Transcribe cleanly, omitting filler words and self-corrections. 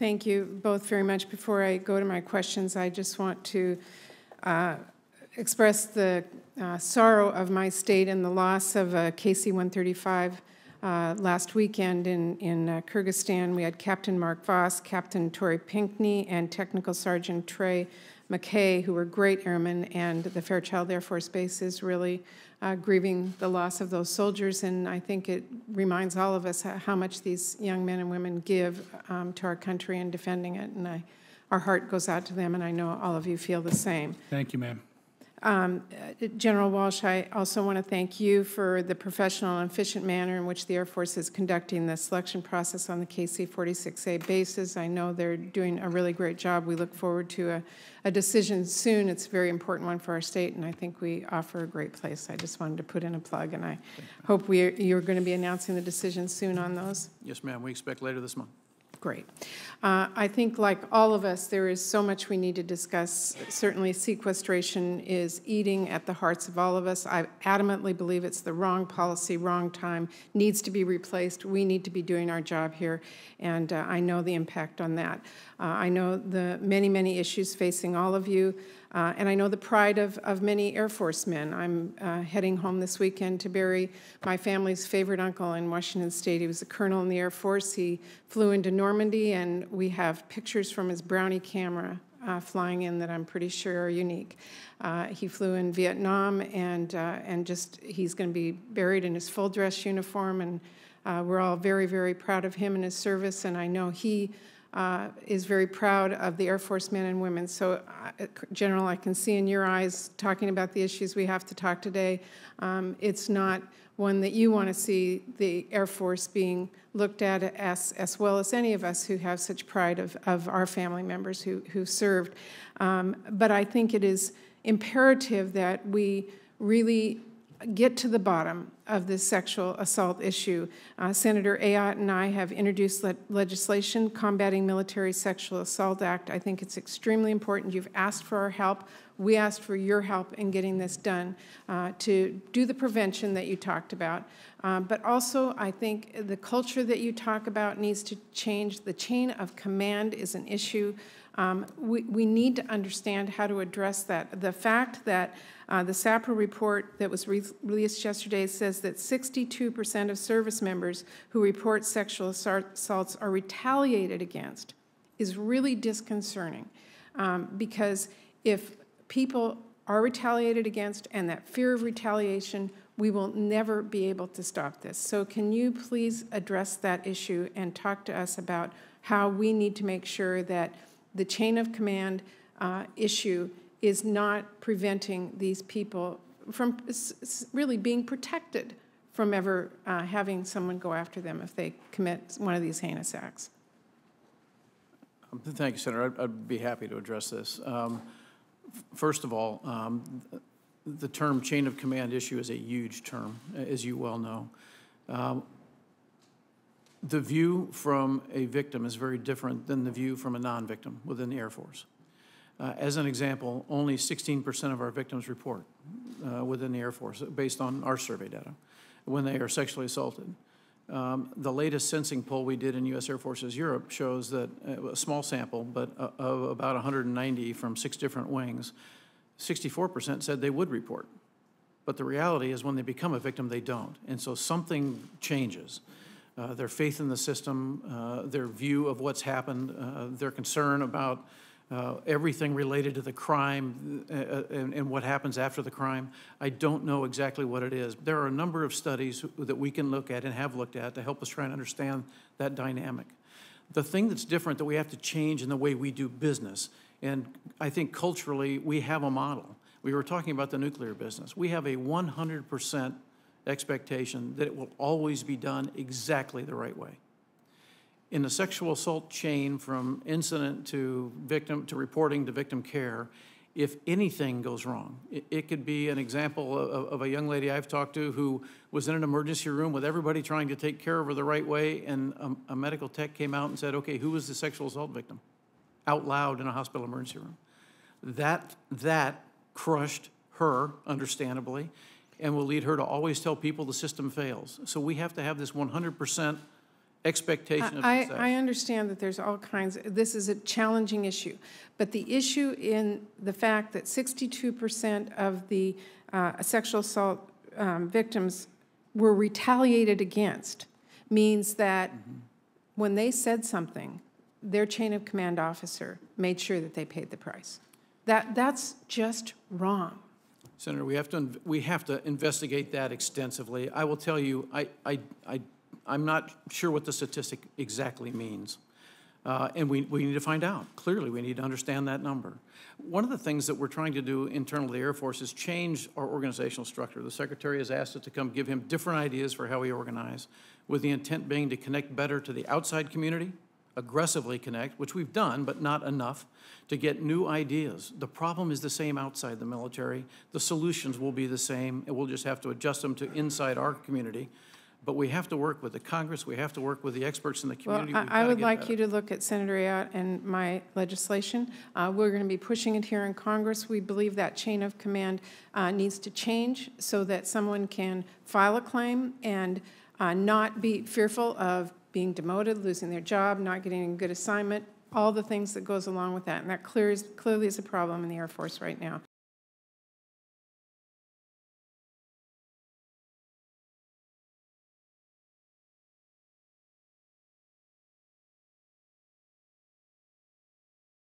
Thank you both very much. Before I go to my questions, I just want to express the sorrow of my state in the loss of KC-135 last weekend in Kyrgyzstan. We had Captain Mark Voss, Captain Tori Pinkney, and Technical Sergeant Trey McKay, who were great airmen, and the Fairchild Air Force Base is really grieving the loss of those soldiers, and I think it reminds all of us how much these young men and women give to our country in defending it, and our heart goes out to them, and I know all of you feel the same. Thank you, ma'am. General Walsh, I also want to thank you for the professional and efficient manner in which the Air Force is conducting the selection process on the KC-46A bases. I know they're doing a really great job. We look forward to a decision soon. It's a very important one for our state, and I think we offer a great place. I just wanted to put in a plug, and I hope you're going to be announcing the decision soon on those. Yes, ma'am. We expect later this month. Great. I think, like all of us, there is so much we need to discuss. Certainly, sequestration is eating at the hearts of all of us. I adamantly believe it's the wrong policy, wrong time, needs to be replaced. We need to be doing our job here, and I know the impact on that. I know the many, many issues facing all of you, and I know the pride of many Air Force men. I'm heading home this weekend to bury my family's favorite uncle in Washington State. He was a colonel in the Air Force. He flew into Normandy, and we have pictures from his Brownie camera flying in that I'm pretty sure are unique. He flew in Vietnam, and just he's going to be buried in his full dress uniform, and we're all very, very proud of him and his service, and I know he is very proud of the Air Force men and women. So, General, I can see in your eyes, talking about the issues we have to talk today, it's not one that you want to see the Air Force being looked at as well as any of us who have such pride of our family members who served. But I think it is imperative that we really get to the bottom of this sexual assault issue. Senator Ayotte and I have introduced legislation, Combating Military Sexual Assault Act. I think it's extremely important. You've asked for our help. We asked for your help in getting this done to do the prevention that you talked about. But also, I think the culture that you talk about needs to change. The chain of command is an issue. We need to understand how to address that. The fact that the SAPRA report that was released yesterday says that 62% of service members who report sexual assaults are retaliated against is really disconcerting, because if people are retaliated against and that fear of retaliation, we will never be able to stop this. So can you please address that issue and talk to us about how we need to make sure that the chain of command issue is not preventing these people from really being protected from ever having someone go after them if they commit one of these heinous acts? Thank you, Senator. I'd be happy to address this. First of all, the term chain of command issue is a huge term, as you well know. The view from a victim is very different than the view from a non-victim within the Air Force. As an example, only 16% of our victims report within the Air Force, based on our survey data, when they are sexually assaulted. The latest sensing poll we did in U.S. Air Forces Europe shows that a small sample, but of about 190 from 6 different wings, 64% said they would report. But the reality is when they become a victim, they don't. And so something changes. Their faith in the system, their view of what's happened, their concern about everything related to the crime and what happens after the crime. I don't know exactly what it is. There are a number of studies that we can look at and have looked at to help us try and understand that dynamic. The thing that's different that we have to change in the way we do business, and I think culturally we have a model. We were talking about the nuclear business. We have a 100% expectation that it will always be done exactly the right way. In the sexual assault chain from incident to victim to reporting to victim care, if anything goes wrong, it could be an example of a young lady I've talked to who was in an emergency room with everybody trying to take care of her the right way, and a medical tech came out and said, okay, who was the sexual assault victim? Out loud in a hospital emergency room. That crushed her, understandably, and will lead her to always tell people the system fails. So we have to have this 100% expectation of I success. understand that there's all kinds, this is a challenging issue, but the issue in the fact that 62% of the sexual assault victims were retaliated against means that when they said something, their chain of command officer made sure that they paid the price. That's just wrong. Senator, we have to investigate that extensively. I will tell you, I'm not sure what the statistic exactly means. And we need to find out. Clearly, we need to understand that number. One of the things that we're trying to do internally to the Air Force is change our organizational structure. The Secretary has asked us to come give him different ideas for how we organize, with the intent being to connect better to the outside community, aggressively connect, which we've done, but not enough, to get new ideas. The problem is the same outside the military. The solutions will be the same, and we'll just have to adjust them to inside our community. But we have to work with the Congress, we have to work with the experts in the community. Well, I would like you to look at Senator Ayotte and my legislation. We're going to be pushing it here in Congress. We believe that chain of command needs to change so that someone can file a claim and not be fearful of being demoted, losing their job, not getting a good assignment, all the things that goes along with that. And that clearly is a problem in the Air Force right now.